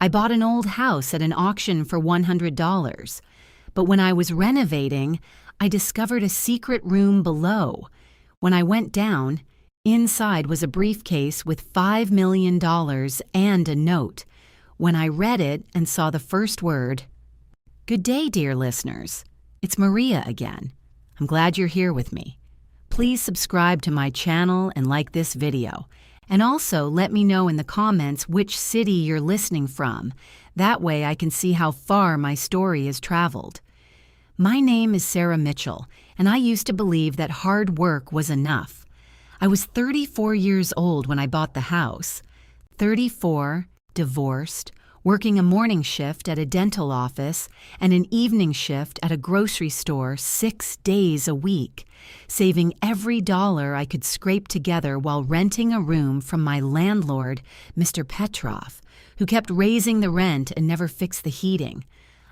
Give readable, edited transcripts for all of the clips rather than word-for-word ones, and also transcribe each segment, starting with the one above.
I bought an old house at an auction for $100, but when I was renovating, I discovered a secret room below. When I went down, inside was a briefcase with $5 million and a note. When I read it and saw the first word, "Good day, dear listeners. It's Maria again. I'm glad you're here with me. Please subscribe to my channel and like this video. And also let me know in the comments which city you're listening from. That way I can see how far my story has traveled. My name is Sarah Mitchell, and I used to believe that hard work was enough. I was 34 years old when I bought the house. 34, divorced, working a morning shift at a dental office and an evening shift at a grocery store 6 days a week, saving every dollar I could scrape together while renting a room from my landlord, Mr. Petrov, who kept raising the rent and never fixed the heating.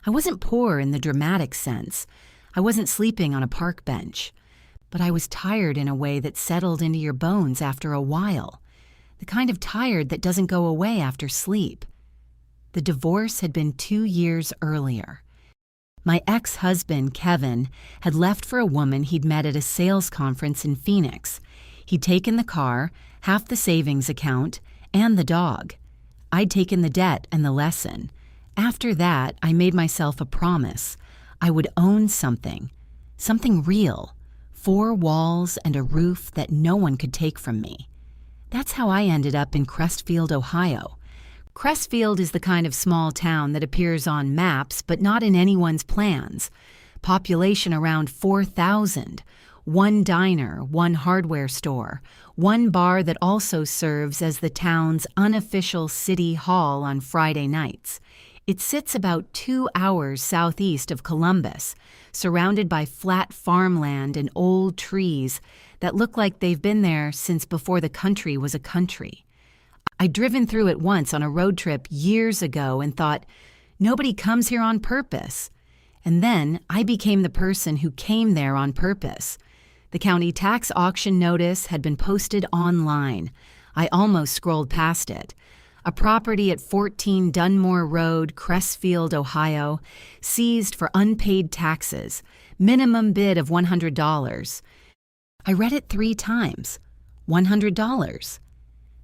I wasn't poor in the dramatic sense. I wasn't sleeping on a park bench. But I was tired in a way that settled into your bones after a while. The kind of tired that doesn't go away after sleep. The divorce had been 2 years earlier. My ex-husband, Kevin, had left for a woman he'd met at a sales conference in Phoenix. He'd taken the car, half the savings account, and the dog. I'd taken the debt and the lesson. After that, I made myself a promise. I would own something real, 4 walls and a roof that no one could take from me. That's how I ended up in Crestfield, Ohio. Crestfield is the kind of small town that appears on maps but not in anyone's plans. Population around 4,000. 1 diner, 1 hardware store, 1 bar that also serves as the town's unofficial city hall on Friday nights. It sits about 2 hours southeast of Columbus, surrounded by flat farmland and old trees that look like they've been there since before the country was a country. I'd driven through it once on a road trip years ago and thought, nobody comes here on purpose. And then I became the person who came there on purpose. The county tax auction notice had been posted online. I almost scrolled past it. A property at 14 Dunmore Road, Crestfield, Ohio, seized for unpaid taxes, minimum bid of $100. I read it 3 times. $100.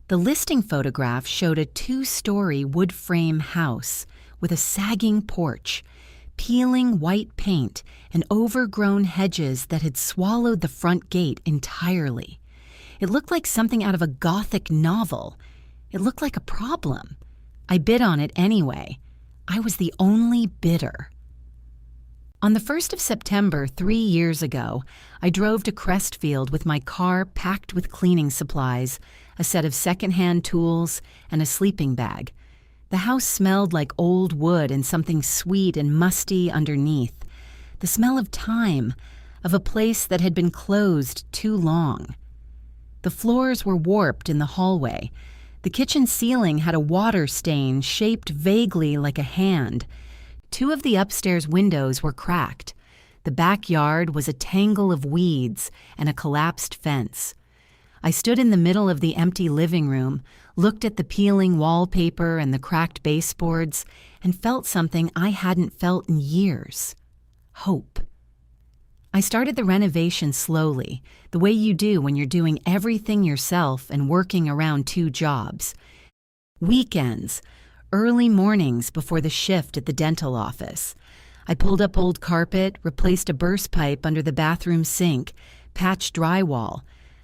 The listing photograph showed a 2-story wood frame house with a sagging porch, peeling white paint, and overgrown hedges that had swallowed the front gate entirely. It looked like something out of a Gothic novel. It looked like a problem. I bid on it anyway. I was the only bidder. On the 1st of September 3 years ago, I drove to Crestfield with my car packed with cleaning supplies, a set of secondhand tools, and a sleeping bag. The house smelled like old wood and something sweet and musty underneath. The smell of time, of a place that had been closed too long. The floors were warped in the hallway. The kitchen ceiling had a water stain shaped vaguely like a hand. 2 of the upstairs windows were cracked. The backyard was a tangle of weeds and a collapsed fence. I stood in the middle of the empty living room, looked at the peeling wallpaper and the cracked baseboards, and felt something I hadn't felt in years. Hope. I started the renovation slowly, the way you do when you're doing everything yourself and working around 2 jobs. Weekends, early mornings before the shift at the dental office. I pulled up old carpet, replaced a burst pipe under the bathroom sink, patched drywall.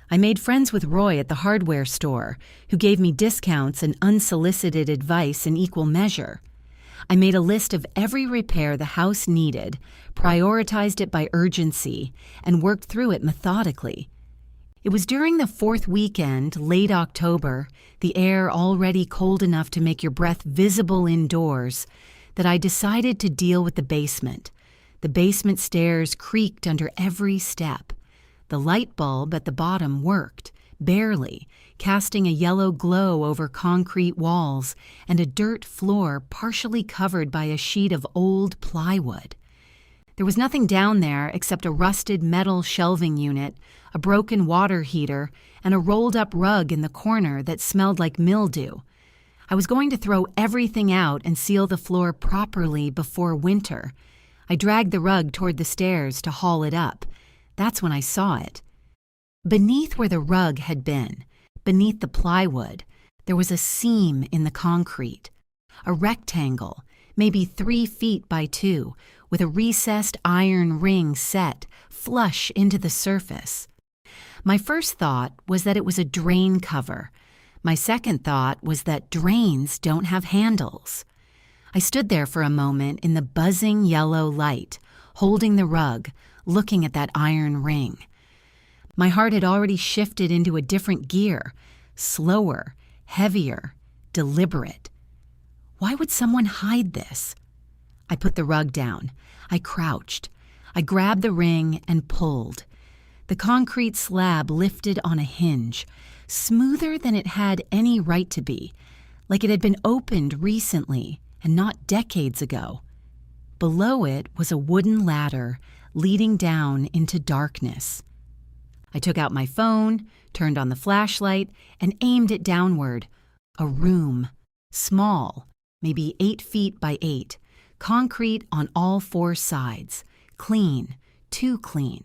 I made friends with Roy at the hardware store, who gave me discounts and unsolicited advice in equal measure. I made a list of every repair the house needed, prioritized it by urgency, and worked through it methodically. It was during the 4th weekend, late October, the air already cold enough to make your breath visible indoors, that I decided to deal with the basement. The basement stairs creaked under every step. The light bulb at the bottom worked, barely, casting a yellow glow over concrete walls and a dirt floor partially covered by a sheet of old plywood. There was nothing down there except a rusted metal shelving unit, a broken water heater, and a rolled-up rug in the corner that smelled like mildew. I was going to throw everything out and seal the floor properly before winter. I dragged the rug toward the stairs to haul it up. That's when I saw it. Beneath where the rug had been, beneath the plywood, there was a seam in the concrete. A rectangle, maybe 3 feet by 2, with a recessed iron ring set flush into the surface. My first thought was that it was a drain cover. My second thought was that drains don't have handles. I stood there for a moment in the buzzing yellow light, holding the rug, looking at that iron ring. My heart had already shifted into a different gear, slower, heavier, deliberate. Why would someone hide this? I put the rug down. I crouched. I grabbed the ring and pulled. The concrete slab lifted on a hinge, smoother than it had any right to be, like it had been opened recently and not decades ago. Below it was a wooden ladder leading down into darkness. I took out my phone, turned on the flashlight, and aimed it downward. A room, small, maybe 8 feet by 8, concrete on all 4 sides, clean, too clean,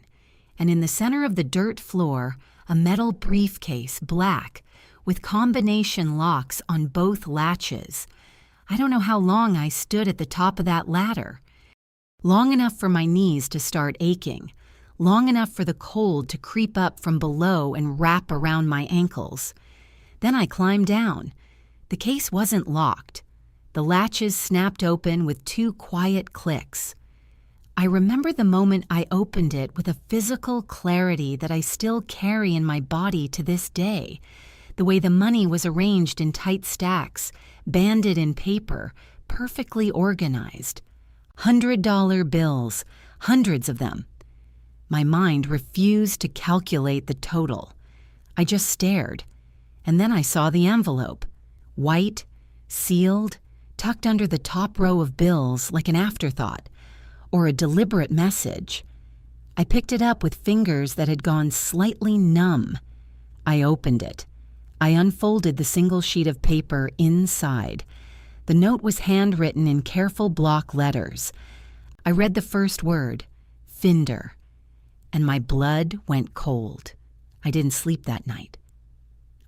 and in the center of the dirt floor, a metal briefcase, black, with combination locks on both latches. I don't know how long I stood at the top of that ladder. Long enough for my knees to start aching, long enough for the cold to creep up from below and wrap around my ankles. Then I climbed down. The case wasn't locked. The latches snapped open with 2 quiet clicks. I remember the moment I opened it with a physical clarity that I still carry in my body to this day. The way the money was arranged in tight stacks, banded in paper, perfectly organized. $100 bills, hundreds of them. My mind refused to calculate the total. I just stared. And then I saw the envelope. White, sealed, tucked under the top row of bills like an afterthought, or a deliberate message. I picked it up with fingers that had gone slightly numb. I opened it. I unfolded the single sheet of paper inside. The note was handwritten in careful block letters. I read the first word, Finder, and my blood went cold. I didn't sleep that night.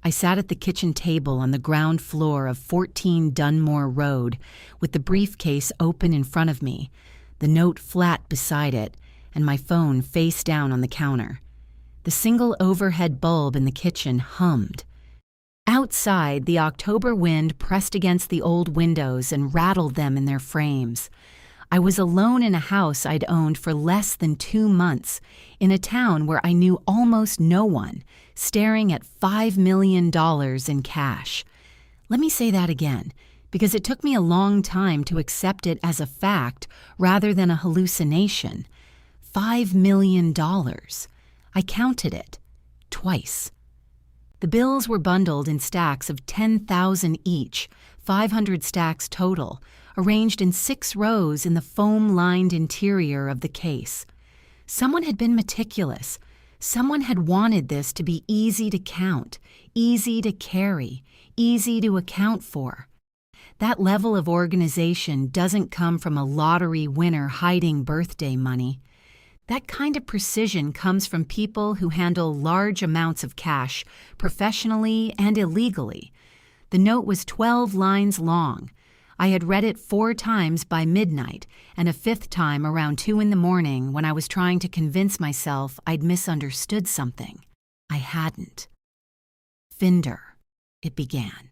I sat at the kitchen table on the ground floor of 14 Dunmore Road with the briefcase open in front of me, the note flat beside it, and my phone face down on the counter. The single overhead bulb in the kitchen hummed. Outside, the October wind pressed against the old windows and rattled them in their frames. I was alone in a house I'd owned for less than 2 months, in a town where I knew almost no one, staring at $5 million in cash. Let me say that again, because it took me a long time to accept it as a fact rather than a hallucination. $5 million. I counted it. Twice. The bills were bundled in stacks of 10,000 each, 500 stacks total, arranged in 6 rows in the foam-lined interior of the case. Someone had been meticulous. Someone had wanted this to be easy to count, easy to carry, easy to account for. That level of organization doesn't come from a lottery winner hiding birthday money. That kind of precision comes from people who handle large amounts of cash professionally and illegally. The note was 12 lines long. I had read it 4 times by midnight and a 5th time around 2 in the morning when I was trying to convince myself I'd misunderstood something. I hadn't. Finder, it began.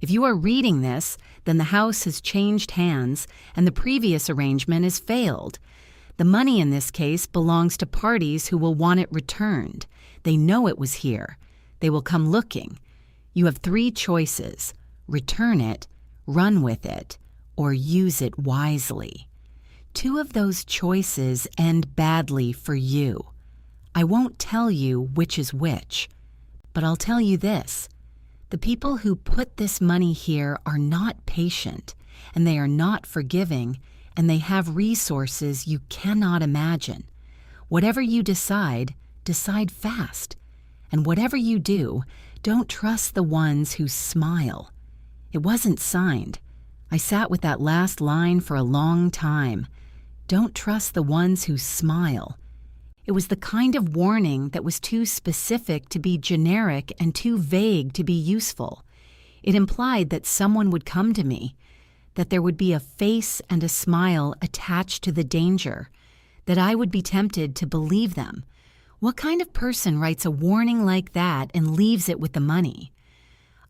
If you are reading this, then the house has changed hands and the previous arrangement has failed. The money in this case belongs to parties who will want it returned. They know it was here. They will come looking. You have 3 choices: return it, run with it, or use it wisely. 2 of those choices end badly for you. I won't tell you which is which, but I'll tell you this. The people who put this money here are not patient, and they are not forgiving, and they have resources you cannot imagine. Whatever you decide, decide fast. And whatever you do, don't trust the ones who smile. It wasn't signed. I sat with that last line for a long time. Don't trust the ones who smile. It was the kind of warning that was too specific to be generic and too vague to be useful. It implied that someone would come to me, that there would be a face and a smile attached to the danger, that I would be tempted to believe them. What kind of person writes a warning like that and leaves it with the money?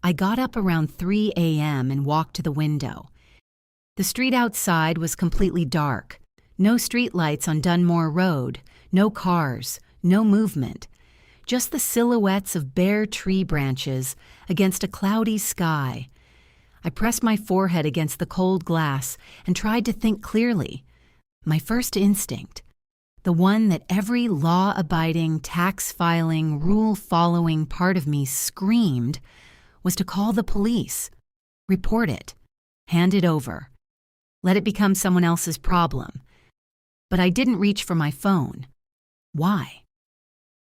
I got up around 3 a.m. and walked to the window. The street outside was completely dark. No streetlights on Dunmore Road, no cars, no movement. Just the silhouettes of bare tree branches against a cloudy sky. I pressed my forehead against the cold glass and tried to think clearly. My first instinct, the one that every law-abiding, tax-filing, rule-following part of me screamed, was to call the police, report it, hand it over, let it become someone else's problem. But I didn't reach for my phone. Why?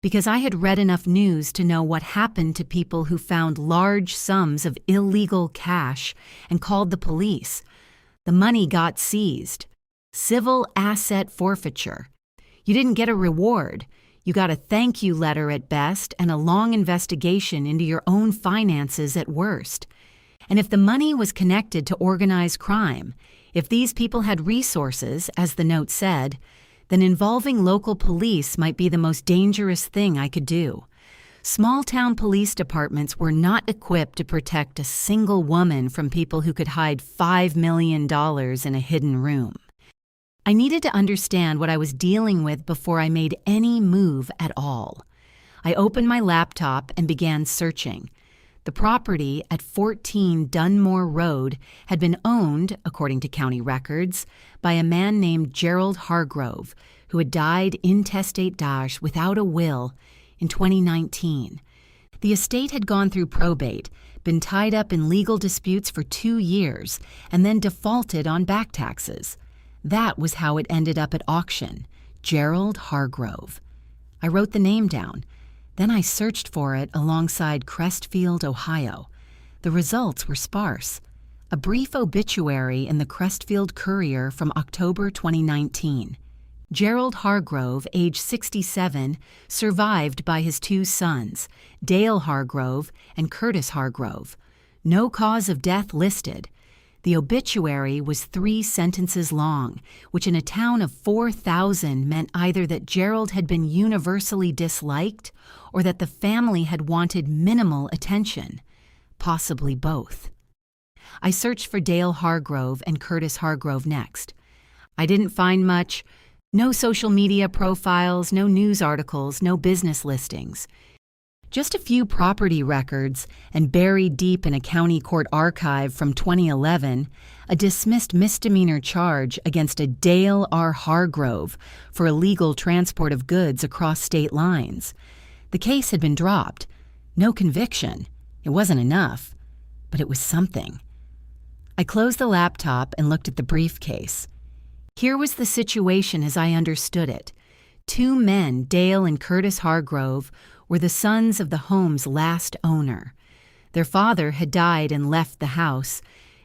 Because I had read enough news to know what happened to people who found large sums of illegal cash and called the police. The money got seized. Civil asset forfeiture. You didn't get a reward. You got a thank you letter at best and a long investigation into your own finances at worst. And if the money was connected to organized crime, if these people had resources, as the note said, then involving local police might be the most dangerous thing I could do. Small-town police departments were not equipped to protect a single woman from people who could hide $5 million in a hidden room. I needed to understand what I was dealing with before I made any move at all. I opened my laptop and began searching. The property at 14 Dunmore Road had been owned, according to county records, by a man named Gerald Hargrove, who had died intestate without a will in 2019. The estate had gone through probate, been tied up in legal disputes for 2 years, and then defaulted on back taxes. That was how it ended up at auction, Gerald Hargrove. I wrote the name down. Then I searched for it alongside Crestfield, Ohio. The results were sparse. A brief obituary in the Crestfield Courier from October 2019. Gerald Hargrove, age 67, survived by his 2 sons, Dale Hargrove and Curtis Hargrove. No cause of death listed. The obituary was 3 sentences long, which in a town of 4,000 meant either that Gerald had been universally disliked or that the family had wanted minimal attention, possibly both. I searched for Dale Hargrove and Curtis Hargrove next. I didn't find much. No social media profiles, no news articles, no business listings. Just a few property records, and buried deep in a county court archive from 2011, a dismissed misdemeanor charge against a Dale R. Hargrove for illegal transport of goods across state lines. The case had been dropped. No conviction. It wasn't enough, but it was something. I closed the laptop and looked at the briefcase. Here was the situation as I understood it. 2 men, Dale and Curtis Hargrove, were the sons of the home's last owner. Their father had died and left the house,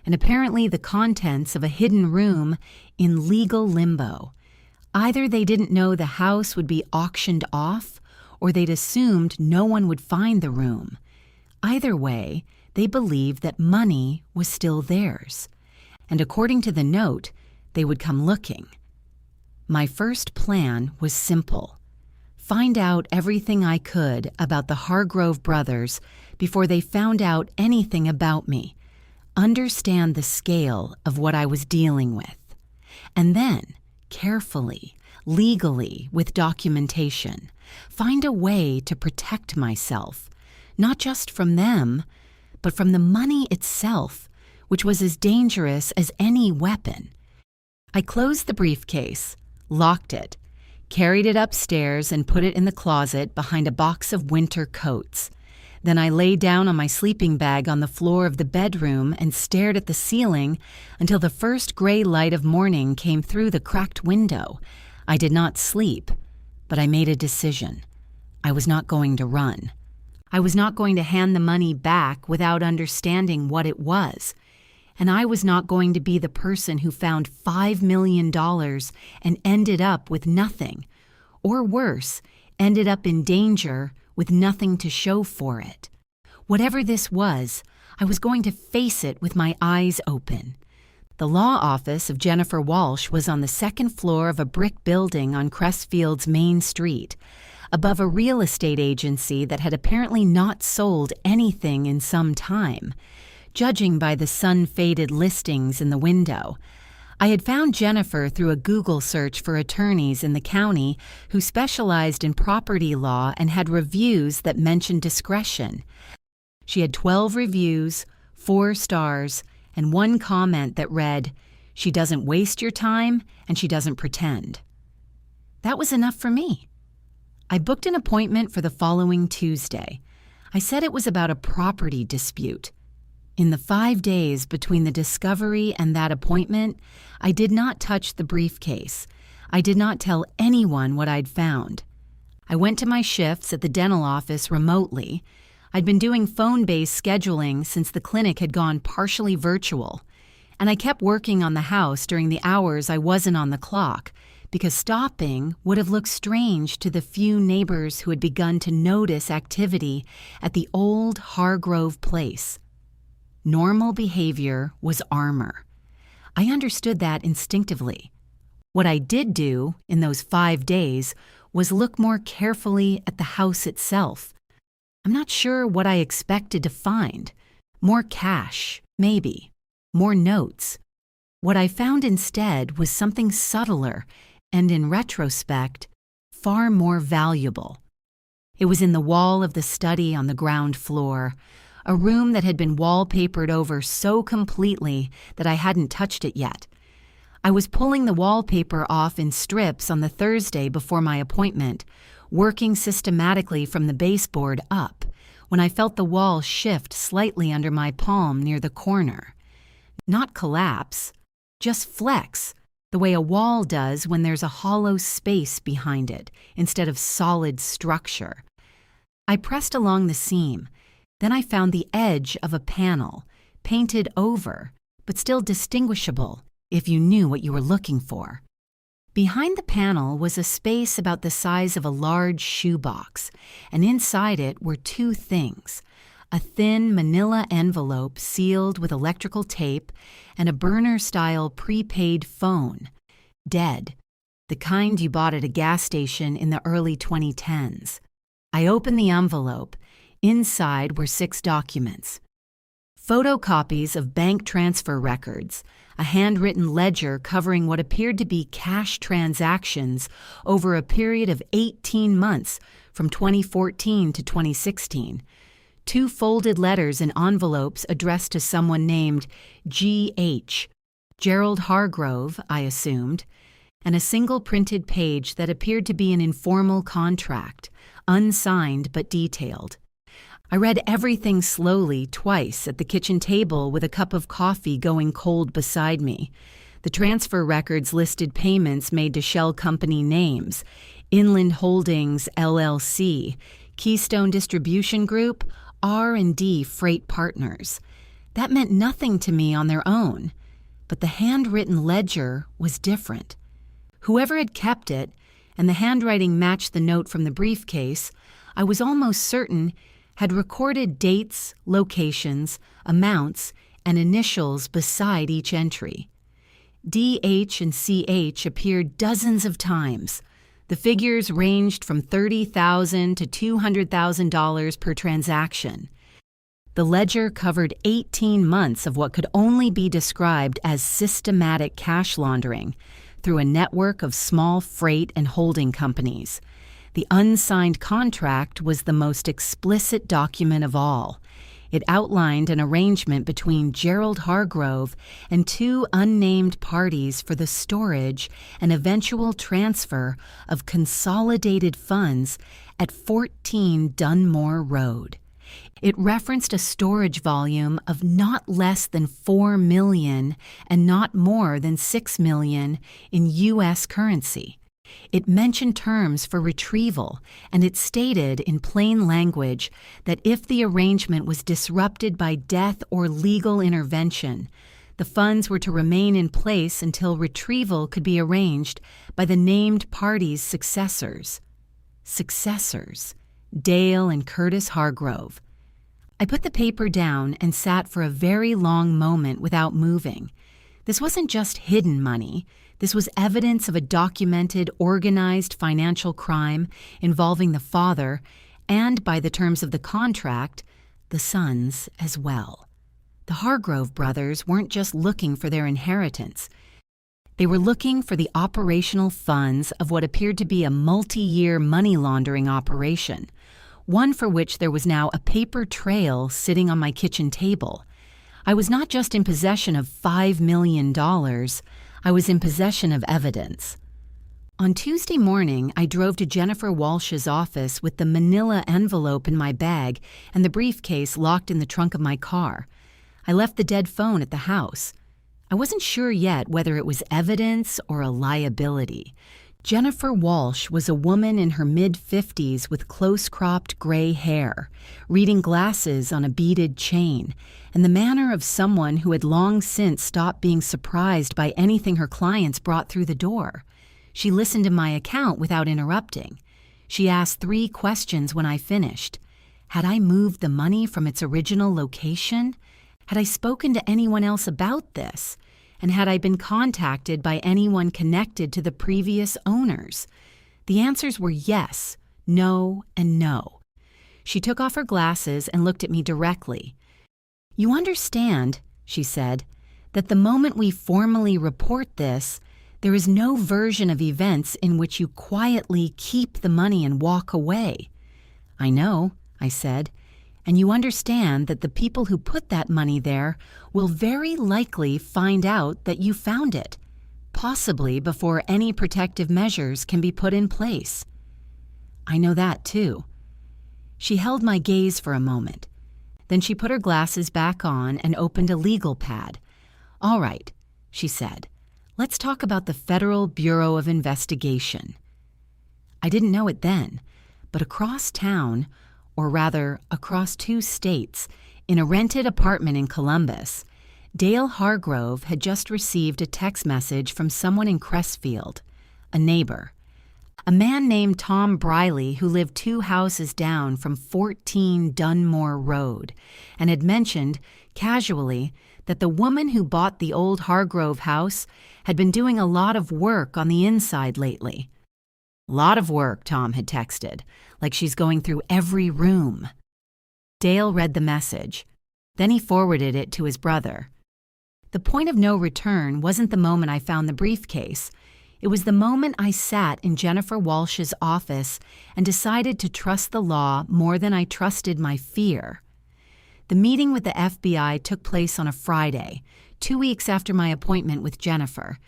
and apparently the contents of a hidden room in legal limbo. Either they didn't know the house would be auctioned off, or they'd assumed no one would find the room. Either way, they believed that money was still theirs, and according to the note, they would come looking. My first plan was simple. Find out everything I could about the Hargrove brothers before they found out anything about me. Understand the scale of what I was dealing with. And then, carefully, legally, with documentation, find a way to protect myself, not just from them, but from the money itself, which was as dangerous as any weapon. I closed the briefcase, locked it, carried it upstairs and put it in the closet behind a box of winter coats. Then I lay down on my sleeping bag on the floor of the bedroom and stared at the ceiling until the first gray light of morning came through the cracked window. I did not sleep, but I made a decision. I was not going to run. I was not going to hand the money back without understanding what it was. and I was not going to be the person who found $5 million and ended up with nothing, or worse, ended up in danger with nothing to show for it. Whatever this was, I was going to face it with my eyes open. The law office of Jennifer Walsh was on the second floor of a brick building on Crestfield's Main Street, above a real estate agency that had apparently not sold anything in some time, judging by the sun-faded listings in the window. I had found Jennifer through a Google search for attorneys in the county who specialized in property law and had reviews that mentioned discretion. She had 12 reviews, 4 stars, and 1 comment that read, "She doesn't waste your time and she doesn't pretend." That was enough for me. I booked an appointment for the following Tuesday. I said it was about a property dispute. In the 5 days between the discovery and that appointment, I did not touch the briefcase. I did not tell anyone what I'd found. I went to my shifts at the dental office remotely. I'd been doing phone-based scheduling since the clinic had gone partially virtual, and I kept working on the house during the hours I wasn't on the clock, because stopping would have looked strange to the few neighbors who had begun to notice activity at the old Hargrove place. Normal behavior was armor. I understood that instinctively. What I did do in those 5 days was look more carefully at the house itself. I'm not sure what I expected to find. More cash, maybe. More notes. What I found instead was something subtler and, in retrospect, far more valuable. It was in the wall of the study on the ground floor, a room that had been wallpapered over so completely that I hadn't touched it yet. I was pulling the wallpaper off in strips on the Thursday before my appointment, working systematically from the baseboard up, when I felt the wall shift slightly under my palm near the corner. Not collapse, just flex, the way a wall does when there's a hollow space behind it instead of solid structure. I pressed along the seam. Then I found the edge of a panel, painted over, but still distinguishable if you knew what you were looking for. Behind the panel was a space about the size of a large shoebox, and inside it were 2 things: a thin manila envelope sealed with electrical tape and a burner-style prepaid phone, dead, the kind you bought at a gas station in the early 2010s. I opened the envelope. Inside were 6 documents. Photocopies of bank transfer records, a handwritten ledger covering what appeared to be cash transactions over a period of 18 months from 2014 to 2016, 2 folded letters in envelopes addressed to someone named G.H., Gerald Hargrove, I assumed, and a single printed page that appeared to be an informal contract, unsigned but detailed. I read everything slowly twice at the kitchen table with a cup of coffee going cold beside me. The transfer records listed payments made to shell company names: Inland Holdings, LLC, Keystone Distribution Group, R&D Freight Partners. That meant nothing to me on their own, but the handwritten ledger was different. Whoever had kept it, and the handwriting matched the note from the briefcase, I was almost certain had recorded dates, locations, amounts, and initials beside each entry. DH and CH appeared dozens of times. The figures ranged from $30,000 to $200,000 per transaction. The ledger covered 18 months of what could only be described as systematic cash laundering through a network of small freight and holding companies. The unsigned contract was the most explicit document of all. It outlined an arrangement between Gerald Hargrove and 2 unnamed parties for the storage and eventual transfer of consolidated funds at 14 Dunmore Road. It referenced a storage volume of not less than 4 million and not more than 6 million in U.S. currency. It mentioned terms for retrieval, and it stated in plain language that if the arrangement was disrupted by death or legal intervention, The funds were to remain in place until retrieval could be arranged by the named party's successors. Successors, Dale and Curtis Hargrove. I put the paper down and sat for a very long moment without moving. This wasn't just hidden money. This was evidence of a documented, organized financial crime involving the father and, by the terms of the contract, the sons as well. The Hargrove brothers weren't just looking for their inheritance. They were looking for the operational funds of what appeared to be a multi-year money laundering operation, one for which there was now a paper trail sitting on my kitchen table. I was not just in possession of $5 million, I was in possession of evidence. On Tuesday morning, I drove to Jennifer Walsh's office with the manila envelope in my bag and the briefcase locked in the trunk of my car. I left the dead phone at the house. I wasn't sure yet whether it was evidence or a liability. Jennifer Walsh was a woman in her mid-50s with close-cropped gray hair, reading glasses on a beaded chain, and the manner of someone who had long since stopped being surprised by anything her clients brought through the door. She listened to my account without interrupting. She asked 3 questions when I finished. Had I moved the money from its original location? Had I spoken to anyone else about this? And had I been contacted by anyone connected to the previous owners? The answers were yes, no, and no. She took off her glasses and looked at me directly. "You understand," she said, "that the moment we formally report this, there is no version of events in which you quietly keep the money and walk away." "I know," I said. "And you understand that the people who put that money there will very likely find out that you found it, possibly before any protective measures can be put in place." "I know that too." She held my gaze for a moment. Then she put her glasses back on and opened a legal pad. "All right," she said. "Let's talk about the Federal Bureau of Investigation." I didn't know it then, but across town, or rather across 2 states, in a rented apartment in Columbus, Dale Hargrove had just received a text message from someone in Crestfield, a neighbor. A man named Tom Briley who lived 2 houses down from 14 Dunmore Road, and had mentioned, casually, that the woman who bought the old Hargrove house had been doing a lot of work on the inside lately. "Lot of work," Tom had texted, "like she's going through every room." Dale read the message. Then he forwarded it to his brother. The point of no return wasn't the moment I found the briefcase. It was the moment I sat in Jennifer Walsh's office and decided to trust the law more than I trusted my fear. The meeting with the FBI took place on a Friday, 2 weeks after my appointment with Jennifer.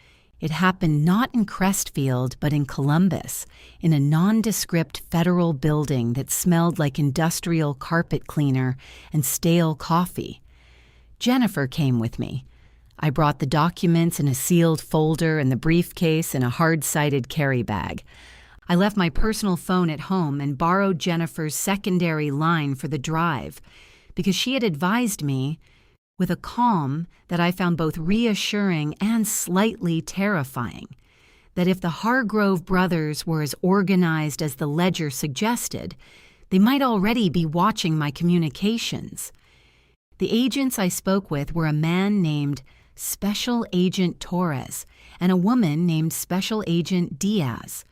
It happened not in Crestfield, but in Columbus, in a nondescript federal building that smelled like industrial carpet cleaner and stale coffee. Jennifer came with me. I brought the documents in a sealed folder and the briefcase in a hard-sided carry bag. I left my personal phone at home and borrowed Jennifer's secondary line for the drive, because she had advised me, with a calm that I found both reassuring and slightly terrifying, that if the Hargrove brothers were as organized as the ledger suggested, they might already be watching my communications. The agents I spoke with were a man named Special Agent Torres and a woman named Special Agent Diaz.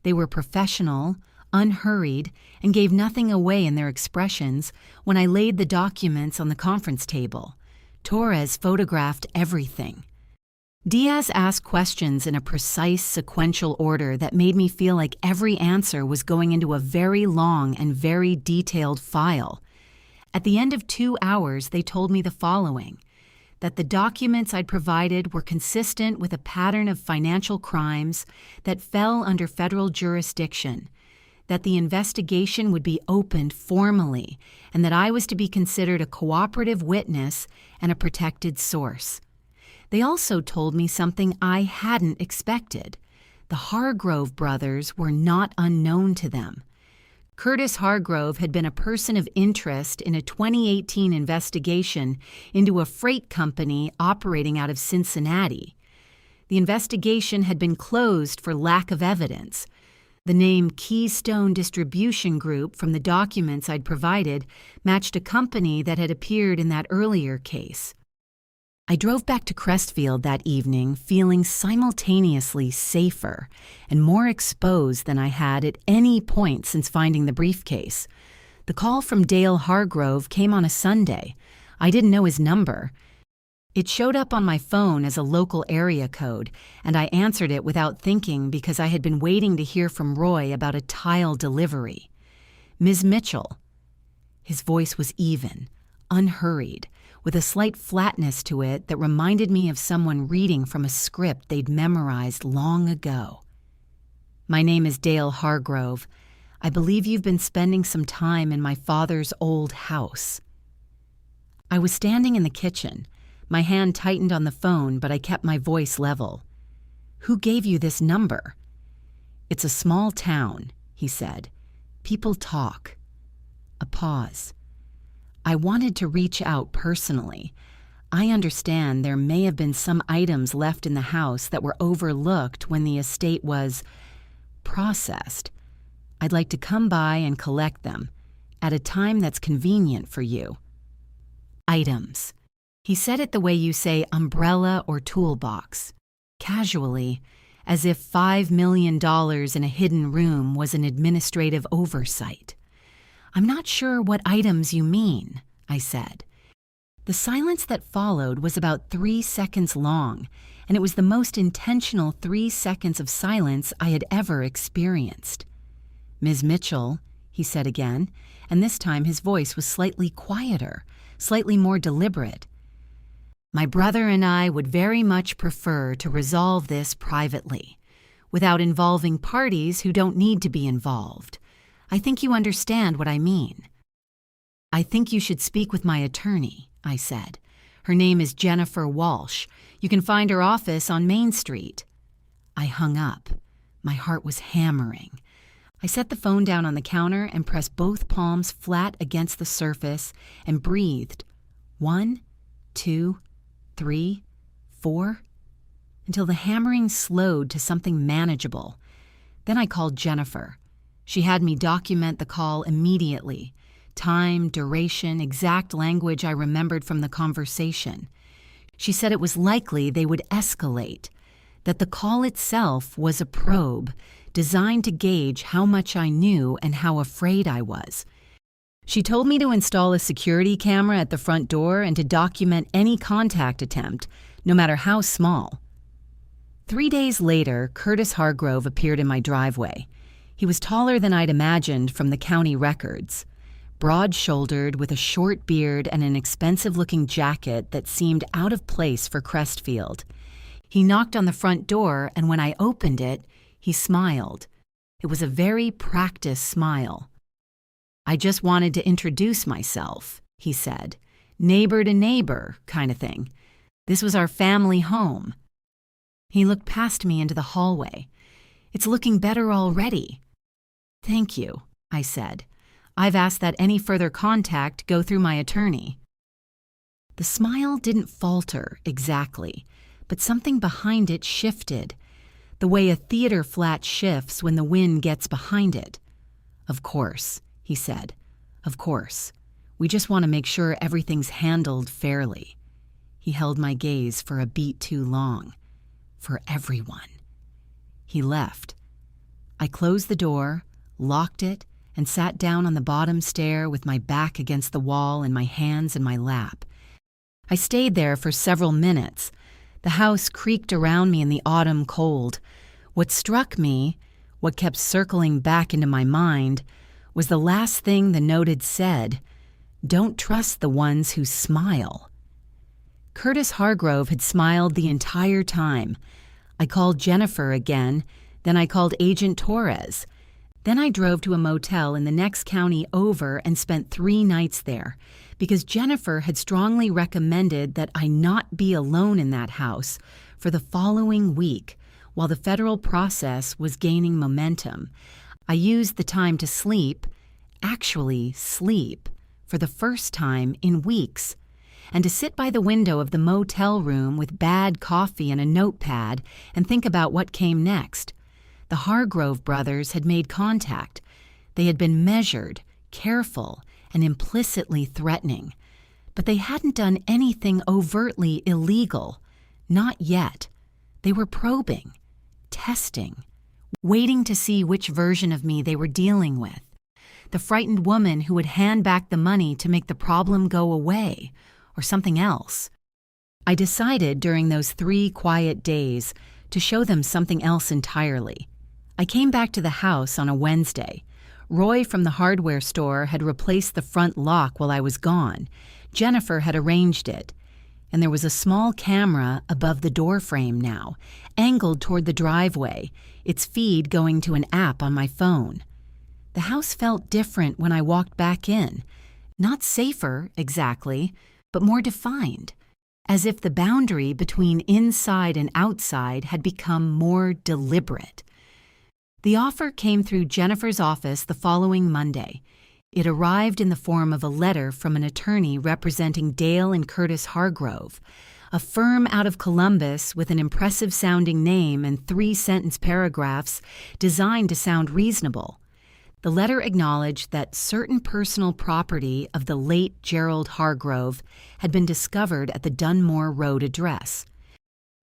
They were professional, unhurried, and gave nothing away in their expressions when I laid the documents on the conference table. Torres photographed everything. Diaz asked questions in a precise sequential order that made me feel like every answer was going into a very long and very detailed file. At the end of 2 hours, they told me the following: that the documents I'd provided were consistent with a pattern of financial crimes that fell under federal jurisdiction, that the investigation would be opened formally, and that I was to be considered a cooperative witness and a protected source. They also told me something I hadn't expected. The Hargrove brothers were not unknown to them. Curtis Hargrove had been a person of interest in a 2018 investigation into a freight company operating out of Cincinnati. The investigation had been closed for lack of evidence. The name Keystone Distribution Group from the documents I'd provided matched a company that had appeared in that earlier case. I drove back to Crestfield that evening feeling simultaneously safer and more exposed than I had at any point since finding the briefcase. The call from Dale Hargrove came on a Sunday. I didn't know his number. It showed up on my phone as a local area code, and I answered it without thinking because I had been waiting to hear from Roy about a tile delivery. Ms. Mitchell. His voice was even, unhurried, with a slight flatness to it that reminded me of someone reading from a script they'd memorized long ago. My name is Dale Hargrove. I believe you've been spending some time in my father's old house. I was standing in the kitchen. My hand tightened on the phone, but I kept my voice level. Who gave you this number? It's a small town, he said. People talk. A pause. I wanted to reach out personally. I understand there may have been some items left in the house that were overlooked when the estate was processed. I'd like to come by and collect them at a time that's convenient for you. Items. He said it the way you say umbrella or toolbox, casually, as if $5 million in a hidden room was an administrative oversight. I'm not sure what items you mean, I said. The silence that followed was about 3 seconds long, and it was the most intentional 3 seconds of silence I had ever experienced. Ms. Mitchell, he said again, and this time his voice was slightly quieter, slightly more deliberate. My brother and I would very much prefer to resolve this privately, without involving parties who don't need to be involved. I think you understand what I mean. I think you should speak with my attorney, I said. Her name is Jennifer Walsh. You can find her office on Main Street. I hung up. My heart was hammering. I set the phone down on the counter and pressed both palms flat against the surface and breathed. 1, 2, 3, 4, until the hammering slowed to something manageable. Then I called Jennifer. She had me document the call immediately. Time, duration, exact language I remembered from the conversation. She said it was likely they would escalate, that the call itself was a probe designed to gauge how much I knew and how afraid I was. She told me to install a security camera at the front door and to document any contact attempt, no matter how small. 3 days later, Curtis Hargrove appeared in my driveway. He was taller than I'd imagined from the county records, broad-shouldered with a short beard and an expensive-looking jacket that seemed out of place for Crestfield. He knocked on the front door, and when I opened it, he smiled. It was a very practiced smile. I just wanted to introduce myself, he said. Neighbor to neighbor, kind of thing. This was our family home. He looked past me into the hallway. It's looking better already. Thank you, I said. I've asked that any further contact go through my attorney. The smile didn't falter exactly, but something behind it shifted, the way a theater flat shifts when the wind gets behind it. Of course, he said. Of course. We just want to make sure everything's handled fairly. He held my gaze for a beat too long. For everyone. He left. I closed the door, locked it, and sat down on the bottom stair with my back against the wall and my hands in my lap. I stayed there for several minutes. The house creaked around me in the autumn cold. What struck me, what kept circling back into my mind, was the last thing the note had said. Don't trust the ones who smile. Curtis Hargrove had smiled the entire time. I called Jennifer again, then I called Agent Torres. Then I drove to a motel in the next county over and spent 3 nights there, because Jennifer had strongly recommended that I not be alone in that house for the following week while the federal process was gaining momentum. I used the time to sleep actually sleep, for the first time in weeks, and to sit by the window of the motel room with bad coffee and a notepad and think about what came next. The Hargrove brothers had made contact. They had been measured, careful, and implicitly threatening. But they hadn't done anything overtly illegal. Not yet. They were probing, testing, waiting to see which version of me they were dealing with. The frightened woman who would hand back the money to make the problem go away, or something else. I decided during those 3 quiet days to show them something else entirely. I came back to the house on a Wednesday. Roy from the hardware store had replaced the front lock while I was gone. Jennifer had arranged it, and there was a small camera above the door frame now, angled toward the driveway, its feed going to an app on my phone. The house felt different when I walked back in. Not safer, exactly, but more defined, as if the boundary between inside and outside had become more deliberate. The offer came through Jennifer's office the following Monday. It arrived in the form of a letter from an attorney representing Dale and Curtis Hargrove, a firm out of Columbus with an impressive-sounding name and 3-sentence paragraphs designed to sound reasonable. The letter acknowledged that certain personal property of the late Gerald Hargrove had been discovered at the Dunmore Road address.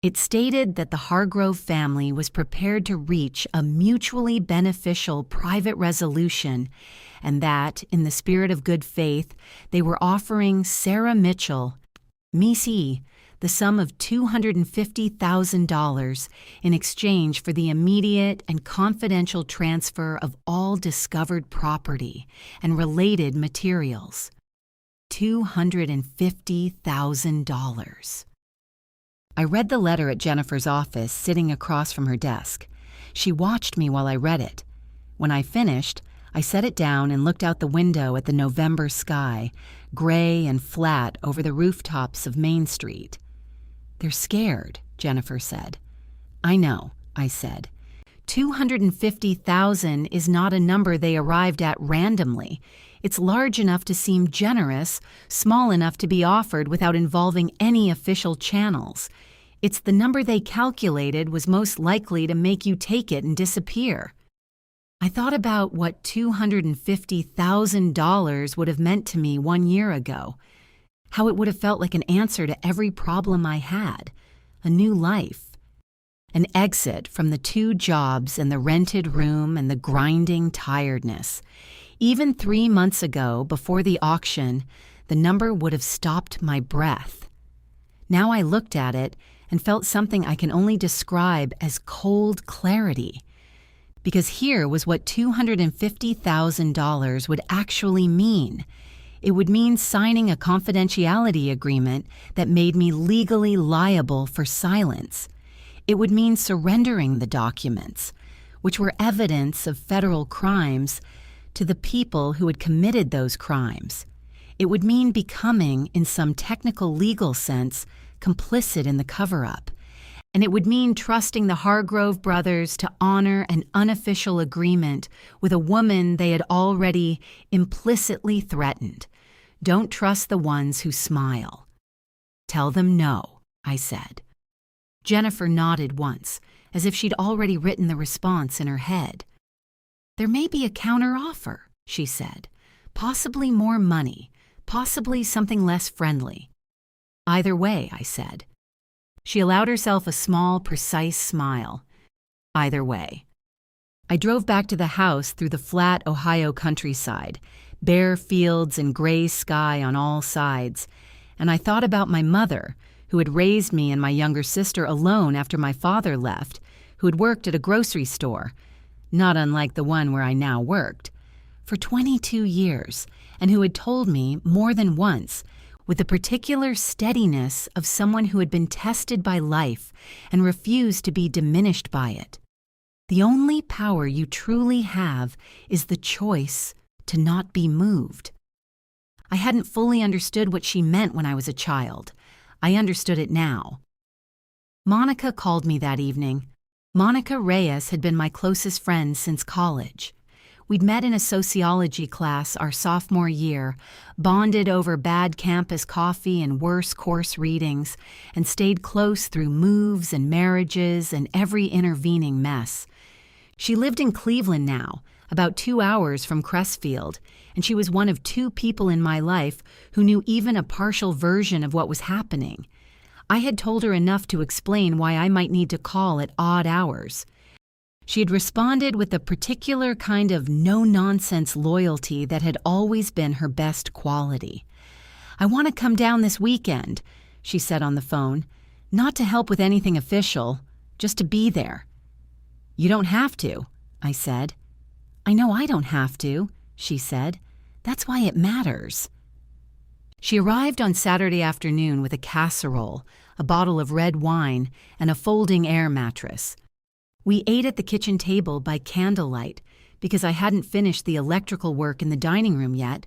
It stated that the Hargrove family was prepared to reach a mutually beneficial private resolution and that, in the spirit of good faith, they were offering Sarah Mitchell, Missy, the sum of $250,000 in exchange for the immediate and confidential transfer of all discovered property and related materials. $250,000. I read the letter at Jennifer's office, sitting across from her desk. She watched me while I read it. When I finished, I set it down and looked out the window at the November sky, gray and flat over the rooftops of Main Street. "They're scared," Jennifer said. "I know," I said. 250,000 is not a number they arrived at randomly. It's large enough to seem generous, small enough to be offered without involving any official channels. It's the number they calculated was most likely to make you take it and disappear. I thought about what $250,000 would have meant to me 1 year ago, how it would have felt like an answer to every problem I had, a new life, an exit from the 2 jobs and the rented room and the grinding tiredness. Even 3 months ago, before the auction, the number would have stopped my breath. Now I looked at it and felt something I can only describe as cold clarity. Because here was what $250,000 would actually mean. It would mean signing a confidentiality agreement that made me legally liable for silence. It would mean surrendering the documents, which were evidence of federal crimes, to the people who had committed those crimes. It would mean becoming, in some technical legal sense, complicit in the cover-up. And it would mean trusting the Hargrove brothers to honor an unofficial agreement with a woman they had already implicitly threatened. Don't trust the ones who smile. Tell them no, I said. Jennifer nodded once, as if she'd already written the response in her head. "There may be a counteroffer," she said. "Possibly more money, possibly something less friendly." "Either way," I said. She allowed herself a small, precise smile. "Either way." I drove back to the house through the flat Ohio countryside, bare fields and gray sky on all sides, and I thought about my mother, who had raised me and my younger sister alone after my father left, who had worked at a grocery store, not unlike the one where I now worked, for 22 years, and who had told me more than once, with the particular steadiness of someone who had been tested by life and refused to be diminished by it. The only power you truly have is the choice to not be moved. I hadn't fully understood what she meant when I was a child. I understood it now. Monica called me that evening. Monica Reyes had been my closest friend since college. We'd met in a sociology class our sophomore year, bonded over bad campus coffee and worse course readings, and stayed close through moves and marriages and every intervening mess. She lived in Cleveland now, about 2 hours from Crestfield, and she was one of 2 people in my life who knew even a partial version of what was happening. I had told her enough to explain why I might need to call at odd hours. She had responded with a particular kind of no-nonsense loyalty that had always been her best quality. "I want to come down this weekend," she said on the phone. "Not to help with anything official, just to be there." "You don't have to," I said. "I know I don't have to," she said. "That's why it matters." She arrived on Saturday afternoon with a casserole, a bottle of red wine, and a folding air mattress. We ate at the kitchen table by candlelight because I hadn't finished the electrical work in the dining room yet,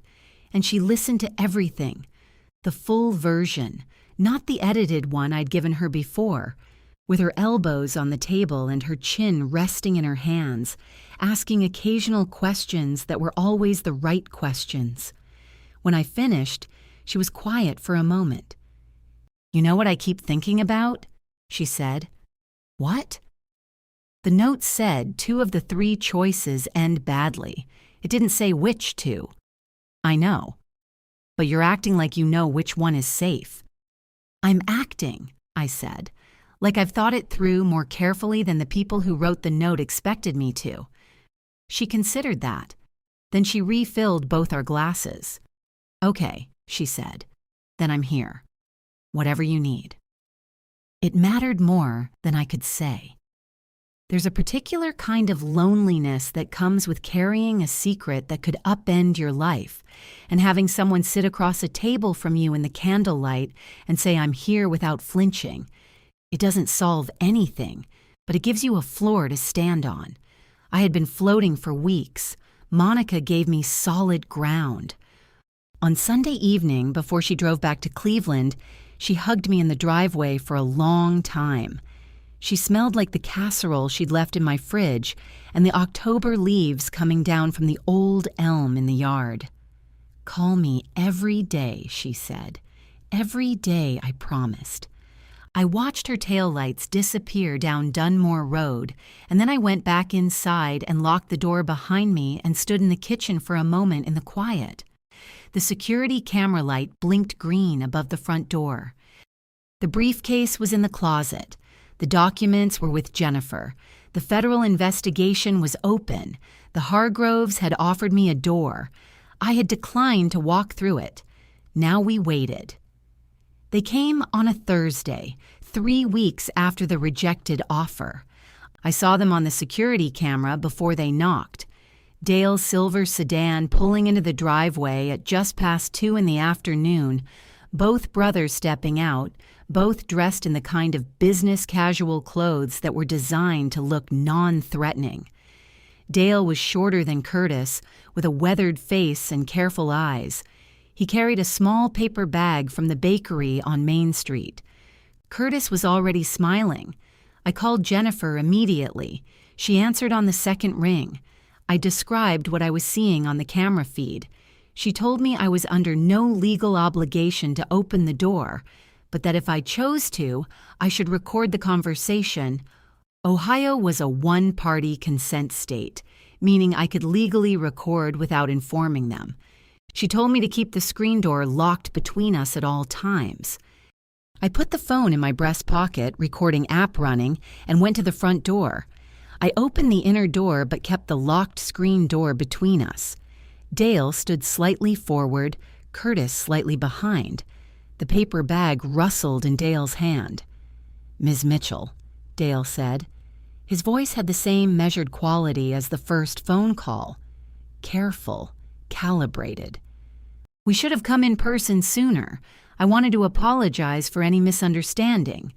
and she listened to everything, the full version, not the edited one I'd given her before, with her elbows on the table and her chin resting in her hands, asking occasional questions that were always the right questions. When I finished, she was quiet for a moment. "You know what I keep thinking about?" she said. "What?" The note said 2 of the 3 choices end badly. It didn't say which 2. "I know. But you're acting like you know which one is safe." "I'm acting," I said, "like I've thought it through more carefully than the people who wrote the note expected me to." She considered that. Then she refilled both our glasses. "Okay," she said. "Then I'm here. Whatever you need." It mattered more than I could say. There's a particular kind of loneliness that comes with carrying a secret that could upend your life, and having someone sit across a table from you in the candlelight and say, "I'm here," without flinching. It doesn't solve anything, but it gives you a floor to stand on. I had been floating for weeks. Monica gave me solid ground. On Sunday evening, before she drove back to Cleveland, she hugged me in the driveway for a long time. She smelled like the casserole she'd left in my fridge and the October leaves coming down from the old elm in the yard. "Call me every day," she said. "Every day," I promised. I watched her taillights disappear down Dunmore Road, and then I went back inside and locked the door behind me and stood in the kitchen for a moment in the quiet. The security camera light blinked green above the front door. The briefcase was in the closet. The documents were with Jennifer. The federal investigation was open. The Hargroves had offered me a door. I had declined to walk through it. Now we waited. They came on a Thursday, 3 weeks after the rejected offer. I saw them on the security camera before they knocked. Dale's silver sedan pulling into the driveway at just past 2 in the afternoon, both brothers stepping out, both dressed in the kind of business casual clothes that were designed to look non-threatening. Dale was shorter than Curtis, with a weathered face and careful eyes. He carried a small paper bag from the bakery on Main Street. Curtis was already smiling. I called Jennifer immediately. She answered on the second ring. I described what I was seeing on the camera feed. She told me I was under no legal obligation to open the door, but that if I chose to, I should record the conversation. Ohio was a one-party consent state, meaning I could legally record without informing them. She told me to keep the screen door locked between us at all times. I put the phone in my breast pocket, recording app running, and went to the front door. I opened the inner door but kept the locked screen door between us. Dale stood slightly forward, Curtis slightly behind. The paper bag rustled in Dale's hand. "Ms. Mitchell," Dale said. His voice had the same measured quality as the first phone call. Careful, calibrated. "We should have come in person sooner. I wanted to apologize for any misunderstanding.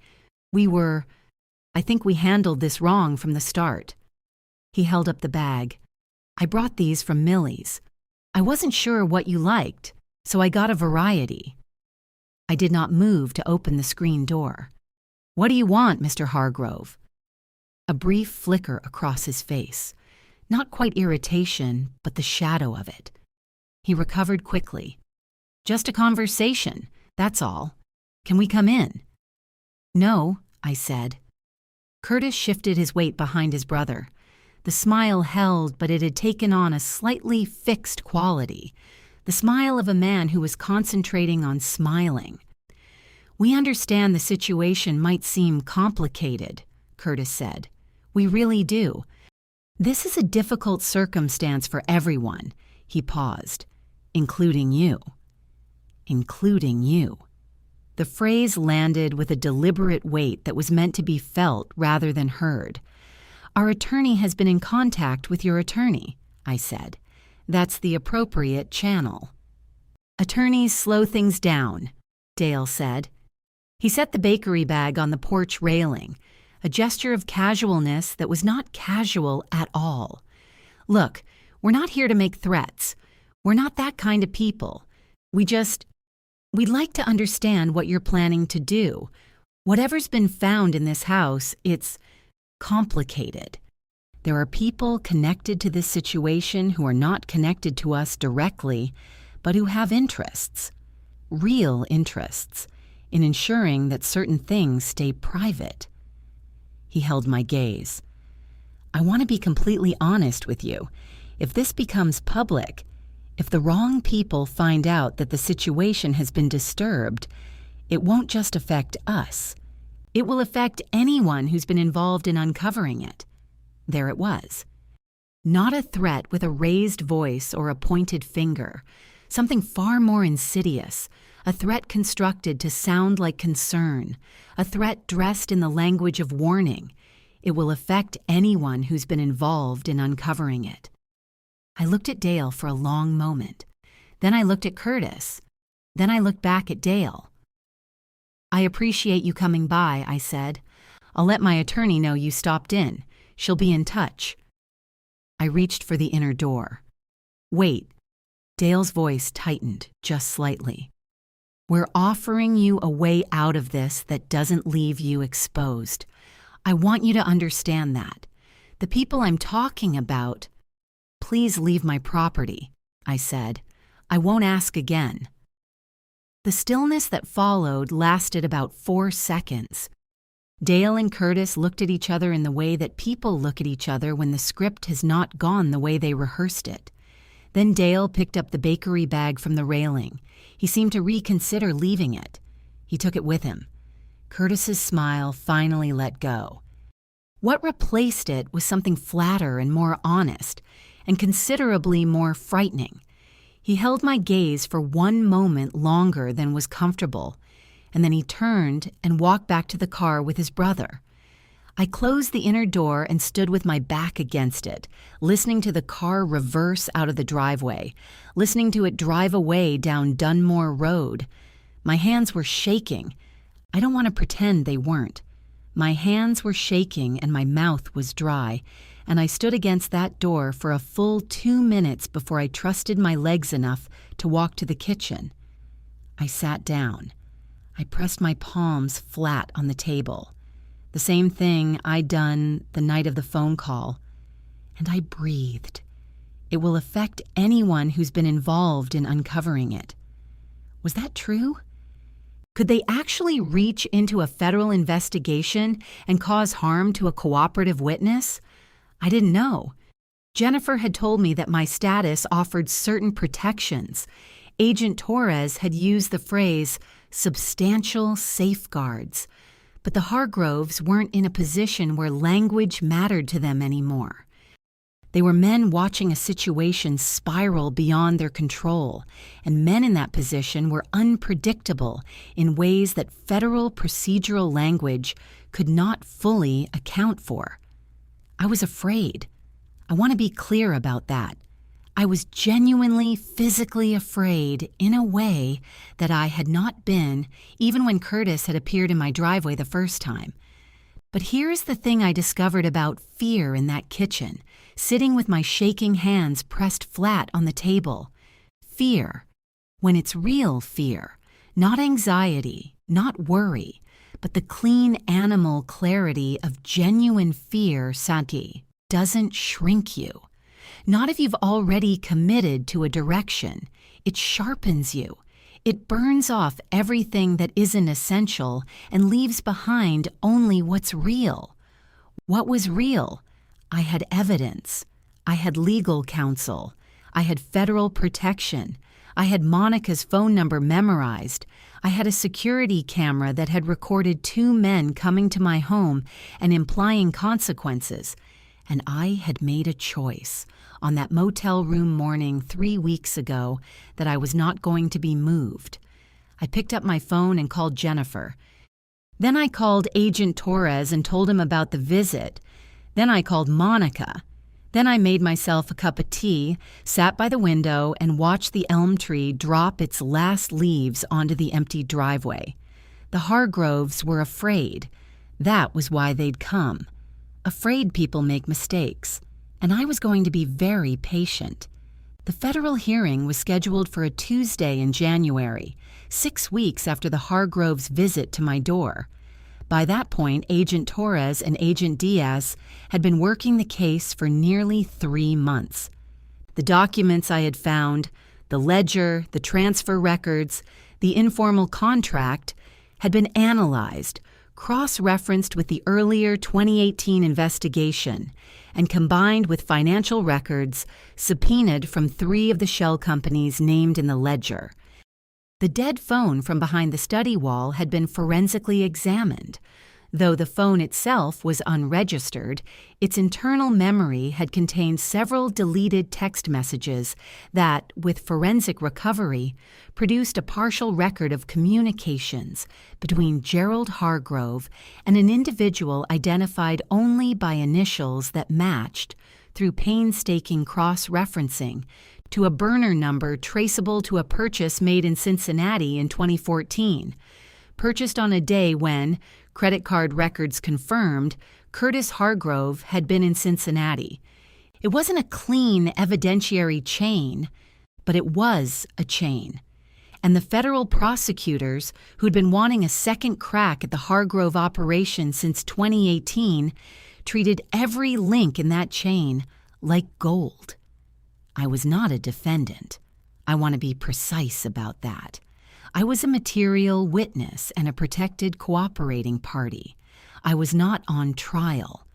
I think we handled this wrong from the start." He held up the bag. "I brought these from Millie's. I wasn't sure what you liked, so I got a variety." I did not move to open the screen door. "What do you want, Mr. Hargrove?" A brief flicker across his face. Not quite irritation, but the shadow of it. He recovered quickly. "Just a conversation, that's all. Can we come in?" "No," I said. Curtis shifted his weight behind his brother. The smile held, but it had taken on a slightly fixed quality. The smile of a man who was concentrating on smiling. "We understand the situation might seem complicated," Curtis said. "We really do. This is a difficult circumstance for everyone." He paused. "Including you." "Including you." The phrase landed with a deliberate weight that was meant to be felt rather than heard. "Our attorney has been in contact with your attorney," I said. "That's the appropriate channel." "Attorneys slow things down," Dale said. He set the bakery bag on the porch railing, a gesture of casualness that was not casual at all. "Look, we're not here to make threats. We're not that kind of people. We'd like to understand what you're planning to do. Whatever's been found in this house, it's complicated. There are people connected to this situation who are not connected to us directly, but who have interests, real interests, in ensuring that certain things stay private." He held my gaze. "I want to be completely honest with you. If this becomes public, if the wrong people find out that the situation has been disturbed, it won't just affect us. It will affect anyone who's been involved in uncovering it." There it was. Not a threat with a raised voice or a pointed finger. Something far more insidious. A threat constructed to sound like concern. A threat dressed in the language of warning. It will affect anyone who's been involved in uncovering it. I looked at Dale for a long moment. Then I looked at Curtis. Then I looked back at Dale. "I appreciate you coming by," I said. "I'll let my attorney know you stopped in. She'll be in touch." I reached for the inner door. "Wait." Dale's voice tightened just slightly. "We're offering you a way out of this that doesn't leave you exposed. I want you to understand that. The people I'm talking about—" "Please leave my property," I said. "I won't ask again." The stillness that followed lasted about 4 seconds. Dale and Curtis looked at each other in the way that people look at each other when the script has not gone the way they rehearsed it. Then Dale picked up the bakery bag from the railing. He seemed to reconsider leaving it. He took it with him. Curtis's smile finally let go. What replaced it was something flatter and more honest, and considerably more frightening. He held my gaze for one moment longer than was comfortable, and then he turned and walked back to the car with his brother. I closed the inner door and stood with my back against it, listening to the car reverse out of the driveway, listening to it drive away down Dunmore Road. My hands were shaking. I don't want to pretend they weren't. My hands were shaking and my mouth was dry, and I stood against that door for a full 2 minutes before I trusted my legs enough to walk to the kitchen. I sat down. I pressed my palms flat on the table. The same thing I'd done the night of the phone call. And I breathed. It will affect anyone who's been involved in uncovering it. Was that true? Could they actually reach into a federal investigation and cause harm to a cooperative witness? I didn't know. Jennifer had told me that my status offered certain protections. Agent Torres had used the phrase, substantial safeguards. But the Hargroves weren't in a position where language mattered to them anymore. They were men watching a situation spiral beyond their control, and men in that position were unpredictable in ways that federal procedural language could not fully account for. I was afraid. I want to be clear about that. I was genuinely physically afraid in a way that I had not been even when Curtis had appeared in my driveway the first time. But here's the thing I discovered about fear in that kitchen, sitting with my shaking hands pressed flat on the table. Fear, when it's real fear, not anxiety, not worry, but the clean animal clarity of genuine fear, Santi, doesn't shrink you. Not if you've already committed to a direction. It sharpens you. It burns off everything that isn't essential and leaves behind only what's real. What was real? I had evidence. I had legal counsel. I had federal protection. I had Monica's phone number memorized. I had a security camera that had recorded 2 men coming to my home and implying consequences. And I had made a choice on that motel room morning 3 weeks ago that I was not going to be moved. I picked up my phone and called Jennifer. Then I called Agent Torres and told him about the visit. Then I called Monica. Then I made myself a cup of tea, sat by the window, and watched the elm tree drop its last leaves onto the empty driveway. The Hargroves were afraid. That was why they'd come. Afraid people make mistakes. And I was going to be very patient. The federal hearing was scheduled for a Tuesday in January, 6 weeks after the Hargroves' visit to my door. By that point, Agent Torres and Agent Diaz had been working the case for nearly 3 months. The documents I had found, the ledger, the transfer records, the informal contract, had been analyzed, cross-referenced with the earlier 2018 investigation, and combined with financial records subpoenaed from 3 of the shell companies named in the ledger. The dead phone from behind the study wall had been forensically examined. Though the phone itself was unregistered, its internal memory had contained several deleted text messages that, with forensic recovery, produced a partial record of communications between Gerald Hargrove and an individual identified only by initials that matched, through painstaking cross-referencing, to a burner number traceable to a purchase made in Cincinnati in 2014, purchased on a day when, credit card records confirmed, Curtis Hargrove had been in Cincinnati. It wasn't a clean evidentiary chain, but it was a chain. And the federal prosecutors, who'd been wanting a second crack at the Hargrove operation since 2018, treated every link in that chain like gold. I was not a defendant. I want to be precise about that. I was a material witness and a protected cooperating party. I was not on trial.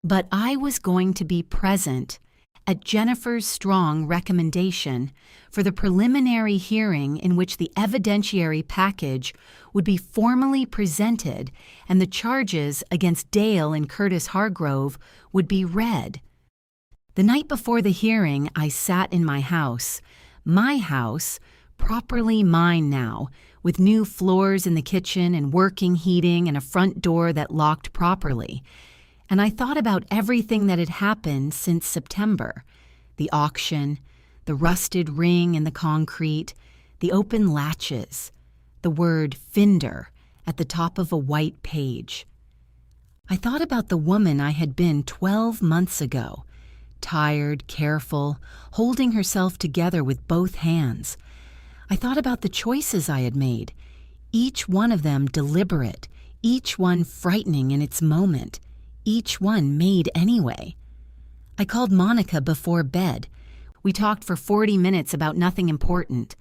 But I was going to be present at Jennifer's strong recommendation for the preliminary hearing in which the evidentiary package would be formally presented and the charges against Dale and Curtis Hargrove would be read. The night before the hearing, I sat in my house, properly mine now, with new floors in the kitchen and working heating and a front door that locked properly. And I thought about everything that had happened since September. The auction, the rusted ring in the concrete, the open latches, the word Finder at the top of a white page. I thought about the woman I had been 12 months ago, tired, careful, holding herself together with both hands. I thought about the choices I had made, each one of them deliberate, each one frightening in its moment, each one made anyway. I called Monica before bed. We talked for 40 minutes about nothing important.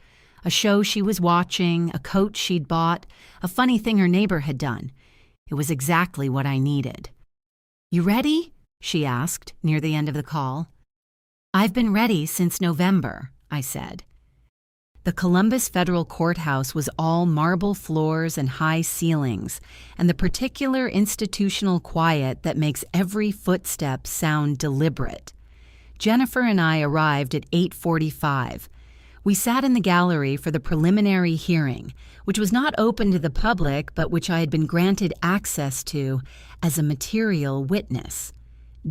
A show she was watching, a coat she'd bought, a funny thing her neighbor had done. It was exactly what I needed. "You ready?" she asked near the end of the call. "I've been ready since November," I said. The Columbus Federal Courthouse was all marble floors and high ceilings, and the particular institutional quiet that makes every footstep sound deliberate. Jennifer and I arrived at 8:45. We sat in the gallery for the preliminary hearing, which was not open to the public but which I had been granted access to as a material witness.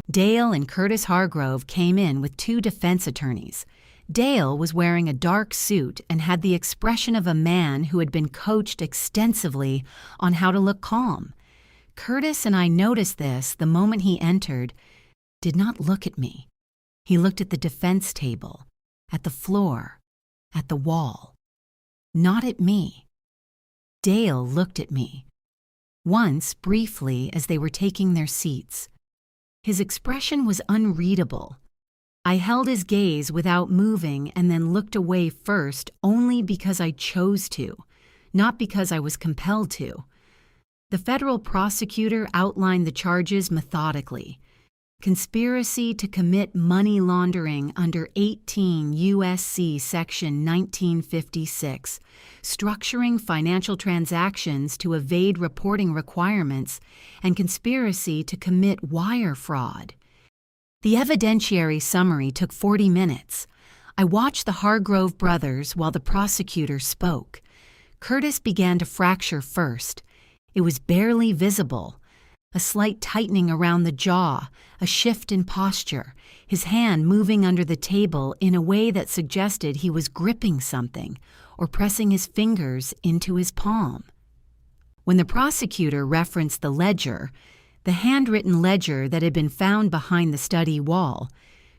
Dale and Curtis Hargrove came in with 2 defense attorneys. Dale was wearing a dark suit and had the expression of a man who had been coached extensively on how to look calm. Curtis, and I noticed this the moment he entered, did not look at me. He looked at the defense table, at the floor, at the wall. Not at me. Dale looked at me. Once, briefly, as they were taking their seats. His expression was unreadable. I held his gaze without moving and then looked away first only because I chose to, not because I was compelled to. The federal prosecutor outlined the charges methodically. Conspiracy to commit money laundering under 18 U.S.C. Section 1956, structuring financial transactions to evade reporting requirements, and conspiracy to commit wire fraud. The evidentiary summary took 40 minutes. I watched the Hargrove brothers while the prosecutor spoke. Curtis began to fracture first. It was barely visible. A slight tightening around the jaw, a shift in posture, his hand moving under the table in a way that suggested he was gripping something or pressing his fingers into his palm. When the prosecutor referenced the ledger, the handwritten ledger that had been found behind the study wall,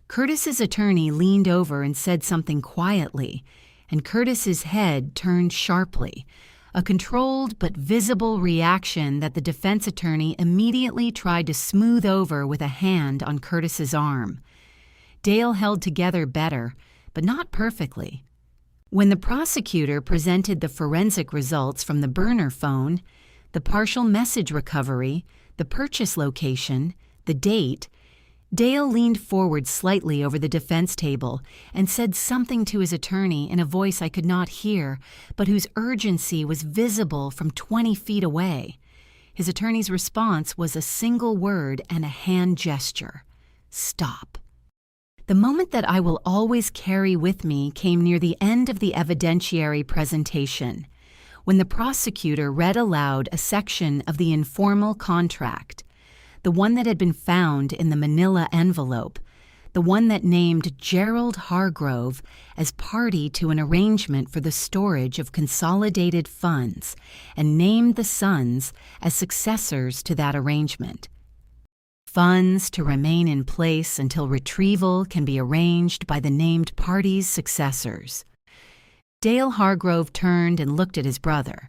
Curtis's attorney leaned over and said something quietly, and Curtis's head turned sharply, a controlled but visible reaction that the defense attorney immediately tried to smooth over with a hand on Curtis's arm. Dale held together better, but not perfectly. When the prosecutor presented the forensic results from the burner phone, the partial message recovery, the purchase location, the date, Dale leaned forward slightly over the defense table and said something to his attorney in a voice I could not hear, but whose urgency was visible from 20 feet away. His attorney's response was a single word and a hand gesture. Stop. The moment that I will always carry with me came near the end of the evidentiary presentation, when the prosecutor read aloud a section of the informal contract, the one that had been found in the manila envelope, the one that named Gerald Hargrove as party to an arrangement for the storage of consolidated funds and named the sons as successors to that arrangement. Funds to remain in place until retrieval can be arranged by the named party's successors. Dale Hargrove turned and looked at his brother.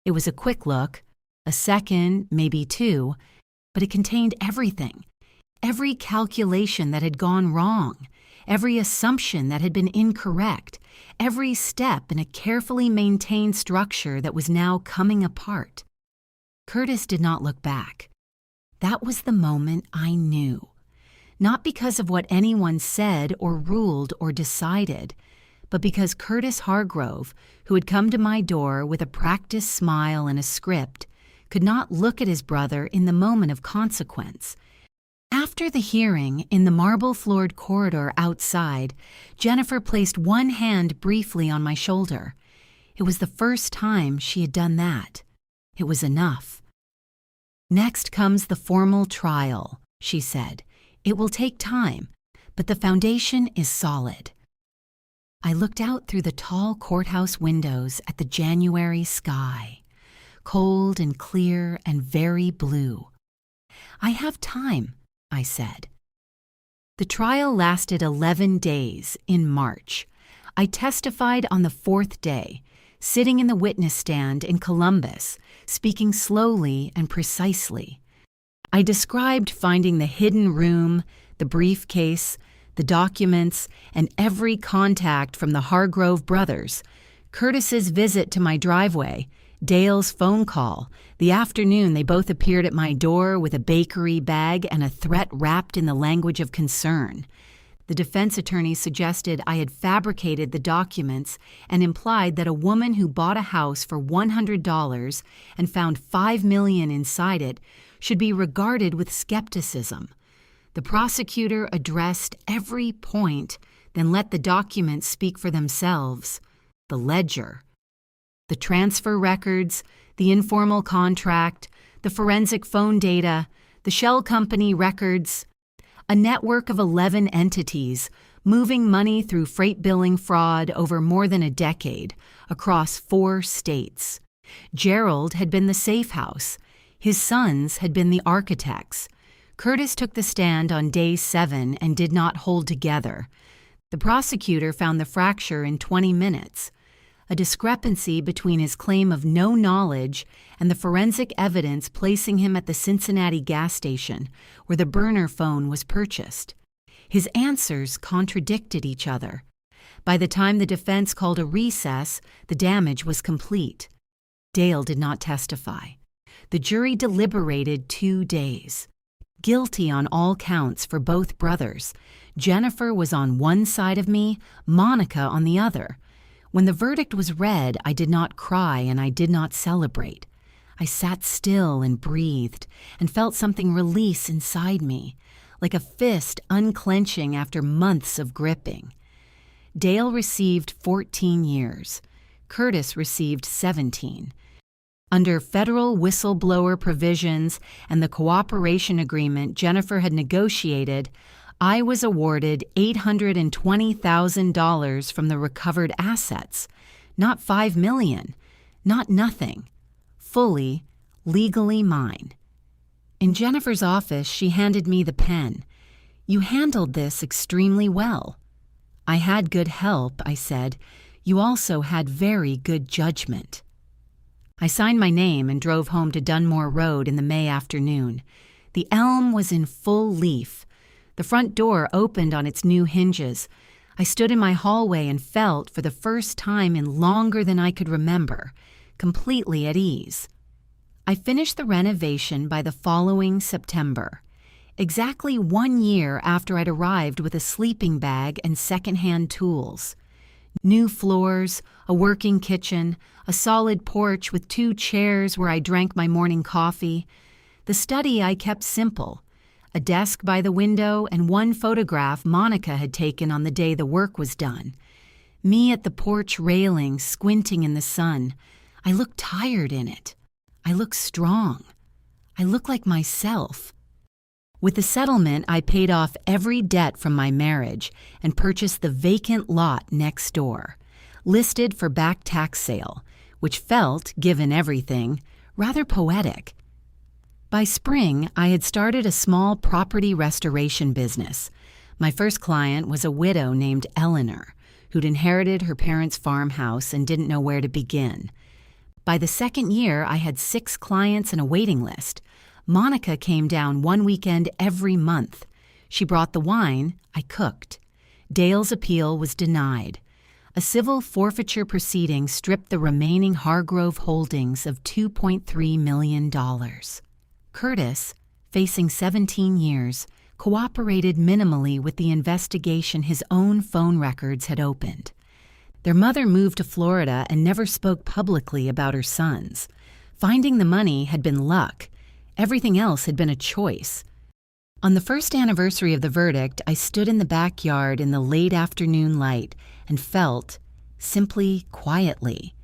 It was a quick look, a second, maybe two, but it contained everything. Every calculation that had gone wrong, every assumption that had been incorrect, every step in a carefully maintained structure that was now coming apart. Curtis did not look back. That was the moment I knew. Not because of what anyone said or ruled or decided, but because Curtis Hargrove, who had come to my door with a practiced smile and a script, could not look at his brother in the moment of consequence. After the hearing, in the marble-floored corridor outside, Jennifer placed one hand briefly on my shoulder. It was the first time she had done that. It was enough. Next comes the formal trial, she said. It will take time, but the foundation is solid. I looked out through the tall courthouse windows at the January sky, cold and clear and very blue. I have time, I said. The trial lasted 11 days in March. I testified on the 4th day, sitting in the witness stand in Columbus, speaking slowly and precisely. I described finding the hidden room, the briefcase, the documents, and every contact from the Hargrove brothers, Curtis's visit to my driveway, Dale's phone call, the afternoon they both appeared at my door with a bakery bag and a threat wrapped in the language of concern. The defense attorney suggested I had fabricated the documents and implied that a woman who bought a house for $100 and found $5 million inside it should be regarded with skepticism. The prosecutor addressed every point, then let the documents speak for themselves. The ledger, the transfer records, the informal contract, the forensic phone data, the shell company records, a network of 11 entities moving money through freight billing fraud over more than a decade across 4 states. Gerald had been the safe house. His sons had been the architects. Curtis took the stand on day 7 and did not hold together. The prosecutor found the fracture in 20 minutes. A discrepancy between his claim of no knowledge and the forensic evidence placing him at the Cincinnati gas station where the burner phone was purchased. His answers contradicted each other. By the time the defense called a recess, the damage was complete. Dale did not testify. The jury deliberated 2 days. Guilty on all counts for both brothers. Jennifer was on one side of me, Monica on the other. When the verdict was read, I did not cry and I did not celebrate. I sat still and breathed and felt something release inside me, like a fist unclenching after months of gripping. Dale received 14 years. Curtis received 17. Under federal whistleblower provisions and the cooperation agreement Jennifer had negotiated, I was awarded $820,000 from the recovered assets. Not $5 million, not nothing. Fully, legally mine. In Jennifer's office, she handed me the pen. "You handled this extremely well." "I had good help," I said. "You also had very good judgment." I signed my name and drove home to Dunmore Road in the May afternoon. The elm was in full leaf. The front door opened on its new hinges. I stood in my hallway and felt, for the first time in longer than I could remember, completely at ease. I finished the renovation by the following September, exactly 1 year after I'd arrived with a sleeping bag and second-hand tools. New floors, a working kitchen, a solid porch with 2 chairs where I drank my morning coffee. The study I kept simple, a desk by the window and 1 photograph Monica had taken on the day the work was done. Me at the porch railing, squinting in the sun. I looked tired in it. I looked strong. I looked like myself. With the settlement, I paid off every debt from my marriage and purchased the vacant lot next door, listed for back tax sale, which felt, given everything, rather poetic. By spring, I had started a small property restoration business. My first client was a widow named Eleanor, who'd inherited her parents' farmhouse and didn't know where to begin. By the second year, I had 6 clients and a waiting list. Monica came down 1 weekend every month. She brought the wine, I cooked. Dale's appeal was denied. A civil forfeiture proceeding stripped the remaining Hargrove holdings of $2.3 million. Curtis, facing 17 years, cooperated minimally with the investigation his own phone records had opened. Their mother moved to Florida and never spoke publicly about her sons. Finding the money had been luck. Everything else had been a choice. On the first anniversary of the verdict, I stood in the backyard in the late afternoon light and felt, simply quietly,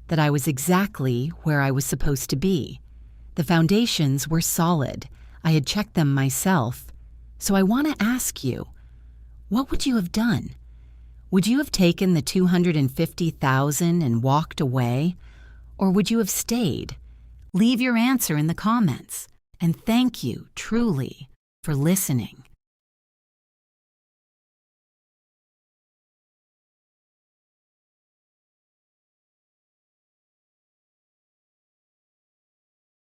that I was exactly where I was supposed to be. The foundations were solid. I had checked them myself. So I want to ask you, what would you have done? Would you have taken the $250,000 and walked away? Or would you have stayed? Leave your answer in the comments. And thank you, truly, for listening.